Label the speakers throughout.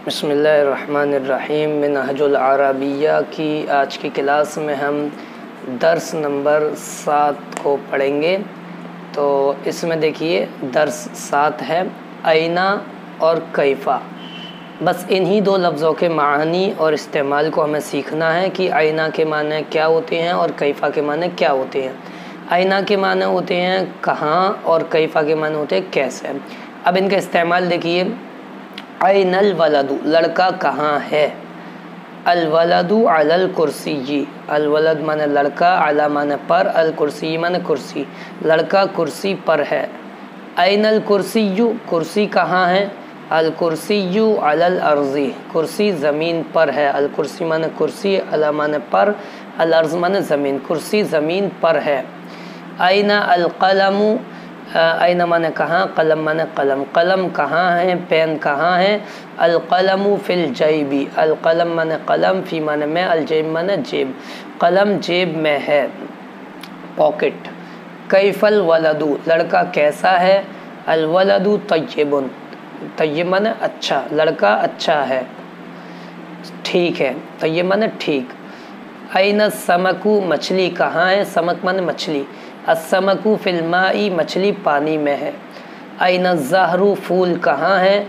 Speaker 1: بسم اللہ الرحمن الرحیم منہاج العربیہ کی آج کی کلاس میں ہم درس نمبر 7 کو پڑھیں گے۔ تو اس میں دیکھیے درس 7 ہے اینا اور کیفا۔ بس انہی دو لفظوں کے معنی اور استعمال کو ہمیں سیکھنا ہے کہ اینا کے معنی کیا ہوتے ہیں اور کیفا کے معنی کیا ہوتے ہیں۔ اینا کے معنی ہوتے ہیں کہاں اور کیفا کے معنی ہوتے ہیں کیسے۔ اب ان کا استعمال دیکھیے، این الولد لڑکا کہاں ہے، الولد علی الکرسی، الولد مانے لڑکا، علی مانے پر، الکرسی مانے کرسی، لڑکا کرسی پر ہے۔ این الکرسی کرسی کہاں ہے، الکرسی علی الارض کرسی زمین پر ہے، الکرسی مانے کرسی، علی مانے پر، الارض مانے زمین، کرسی زمین پر ہے۔ این القلم این مانے کہاں، قلم مانے قلم، قلم کہاں ہے، پین کہاں ہے، القلم فی الجیب، القلم مانے قلم، فی مانے میں، الجیب مانے جیب، قلم جیب میں ہے، پاکٹ۔ کیف الولد لڑکا کیسا ہے، الولد طیب، طیب مانے اچھا، لڑکا اچھا ہے، ٹھیک ہے، طیب مانے ٹھیک۔ این السمک مچھلی کہاں ہے، سمک مانے مچھلی، السمک فی الماء مچھلی پانی میں ہے۔ این الزہر پھول کہاں ہے،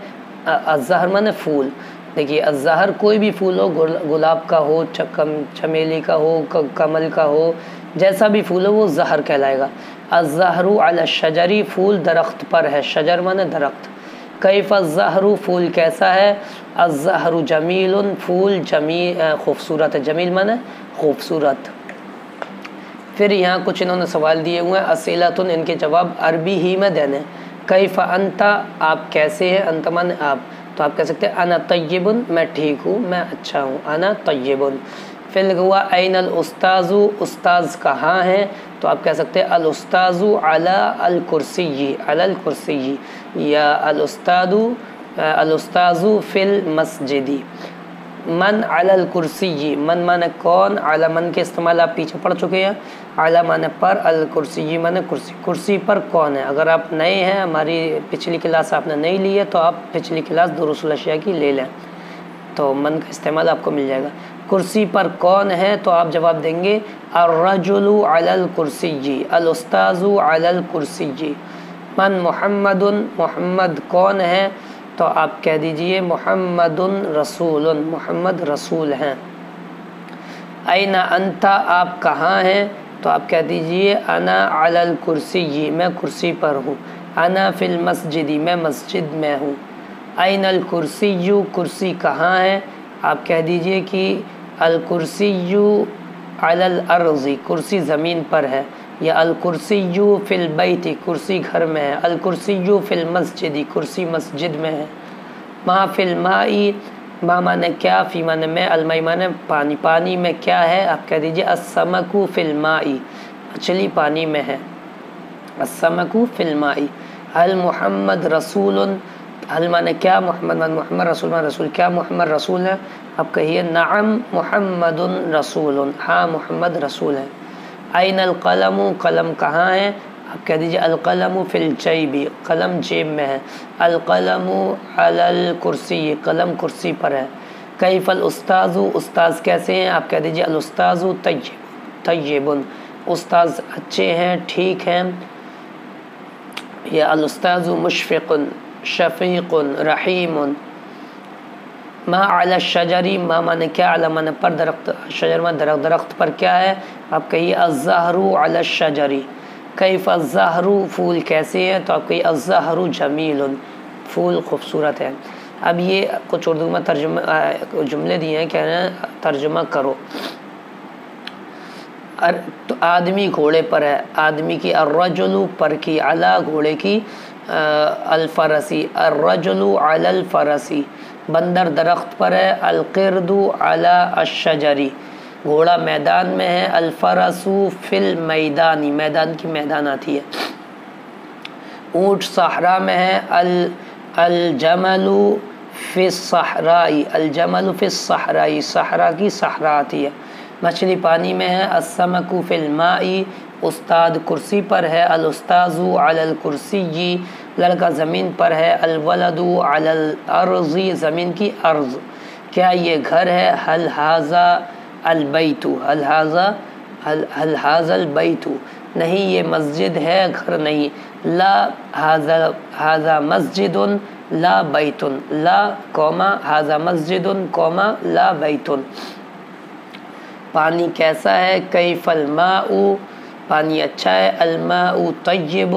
Speaker 1: الزہر مانے پھول۔ دیکھیے الزہر کوئی بھی پھول ہو، گلاب کا ہو، چمیلی کا ہو، کمل کا ہو، جیسا بھی پھول ہو وہ زہر کہلائے گا۔ الزہر علی الشجر پھول درخت پر ہے، شجر مانے درخت۔ کیف الزہر پھول کیسا ہے، الزہر جمیل پھول جمیل خوبصورت ہے، جمیل مانے خوبصورت۔ پھر یہاں کچھ انہوں نے سوال دیے ہوئے ہیں، اسئلۃ ان کے جواب عربی ہی میں دینے۔ کیف انت آپ کیسے ہیں، انت مانے آپ، تو آپ کہہ سکتے ہیں انا طیب میں ٹھیک ہوں، میں اچھا ہوں، انا طیب۔ پھر ہوا این الاستاذ استاذ کہاں ہے، تو آپ کہہ سکتے ہیں الاستاذ علی الکرسی، علی الکرسی، یا الاستاذ فی المسجد۔ من علی الکرسی، من مانے کون، علی من کے استعمال آپ پیچھے پڑھ چکے ہیں، علی مانے پر، الکرسی مانے کرسی، کرسی پر کون ہے۔ اگر آپ نئے ہیں، ہماری پچھلی کلاس آپ نے نہیں لی ہے تو آپ پچھلی کلاس دروس الاشیاء کی لے لیں، تو من کا استعمال آپ کو مل جائے گا۔ کرسی پر کون ہے، تو آپ جواب دیں گے الرجل علی الکرسی، الاستاذ علی الکرسی۔ من محمد محمد کون ہے، تو آپ کہہ دیجئے محمد رسول، محمد رسول ہیں۔ این انت آپ کہاں ہیں، تو آپ کہہ دیجئے انا علی الکرسی میں کرسی پر ہوں، انا فی المسجد میں مسجد میں ہوں۔ این الکرسی کرسی کہاں ہے، آپ کہہ دیجئے کہ الکرسی علی الارض کرسی زمین پر ہے، یا الکرسی فی البیت کرسی گھر میں ہے، الکرسی فی المسجد کرسی مسجد میں ہے۔ ما فی الماء ما مانے کیا، فی مانے میں، الماء مانے پانی، پانی میں کیا ہے، آپ کہہ دیجئے السمک فی الماء مچھلی پانی میں ہے، السمک فی الماء۔ هل محمد رسول، هل مانے کیا، محمد مانے محمد، رسول مانے رسول، کیا محمد رسول ہے، آپ کہیے نعم محمد رسول، ہاں محمد رسول ہے۔ این القلم قلم کہاں ہے، آپ کہہ دیجئے القلم فی الجیب قلم جیب میں ہے، القلم علی الکرسی قلم کرسی پر ہے۔ کیف الاستاذ استاذ کیسے ہیں، آپ کہہ دیجئے الاستاذ طیب طیب، استاذ اچھے ہیں، ٹھیک ہیں، یا الاستاذ مشفق شفیق رحیم۔ ما علی الشجر ما مانے کیا، علی مانے پر، درخت، شجر میں درخت، درخت پر کیا ہے، آپ کہیے الزہر علی الشجر۔ کیف الزہر پھول کیسے ہیں، تو آپ کہیے الزہر جمیل پھول خوبصورت ہے۔ اب یہ کچھ اردو میں ترجمہ جملے دیے ہیں، کہہ رہے ہیں ترجمہ کرو۔ تو آدمی گھوڑے پر ہے، آدمی کی الرجل پر کی، علی گھوڑے کی، الفرسی الرجل علی الفرسی، بندر درخت پر ہے، القرد علی الشجر گھوڑا میدان میں ہے، الفرس فی المیدان میدان کی میدان آتی ہے، اونٹ صحرا میں ہے، الجمل فی الصحراء الجمل فی الصحراء صحرا کی صحرا آتی ہے، مچھلی پانی میں ہے، السمک فی الماء استاد کرسی پر ہے، الاستاذ علی الکرسی لڑکا زمین پر ہے، الولد علی الارض زمین کی ارض، کیا یہ گھر ہے، هل هذا البیت، هل هذا البیت، نہیں یہ مسجد ہے گھر نہیں، لا هذا مسجد لا بیت، لا کوما هذا مسجد کوما لا بیت۔ پانی کیسا ہے، کیف الماء، پانی اچھا ہے، الماء طیب،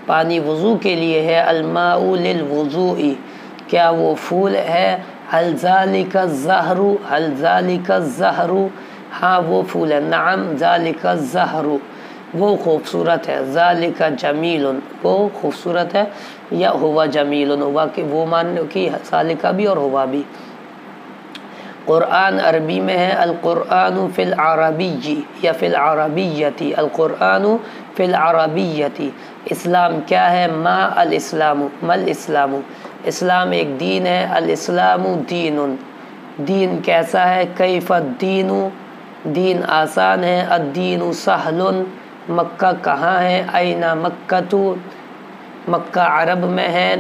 Speaker 1: پانی وضو کے لیے ہے، الماء للوضوء، کیا وہ پھول ہے، هل ذلك الزہر، هل ذلك الزہر، ہاں وہ پھول ہے، نعم ذلك الزہر، وہ خوبصورت ہے، ذالک جمیل، وہ خوبصورت ہے، یا ہوا جمیل، ہوا کہ وہ مان کی ذالک بھی اور ہوا بھی۔ قرآن عربی میں ہے، القرآن فی العربی یا فی العربیۃ، القرآن فی العربیۃ، اسلام کیا ہے، ما الاسلام، ما الاسلام، اسلام ایک دین ہے، الاسلام دین، دین کیسا ہے، کیف الدین، دین آسان ہے، الدین سہل، مکہ کہاں ہے، این مکہ، مکہ عرب میں ہے،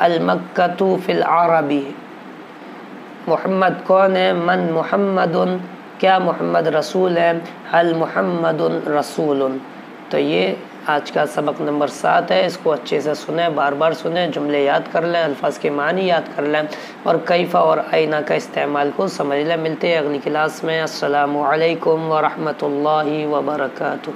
Speaker 1: المکہ فی العربی، محمد کون ہے، من محمد، کیا محمد رسول ہے، هل محمد رسول۔ تو یہ آج کا سبق نمبر 7 ہے، اس کو اچھے سے سنیں، بار بار سنیں، جملے یاد کر لیں، الفاظ کے معنی یاد کر لیں، اور کیفہ اور اینہ کا استعمال کو سمجھ لیں۔ ملتے ہیں اگلی کلاس میں، السلام علیکم ورحمۃ اللہ وبرکاتہ۔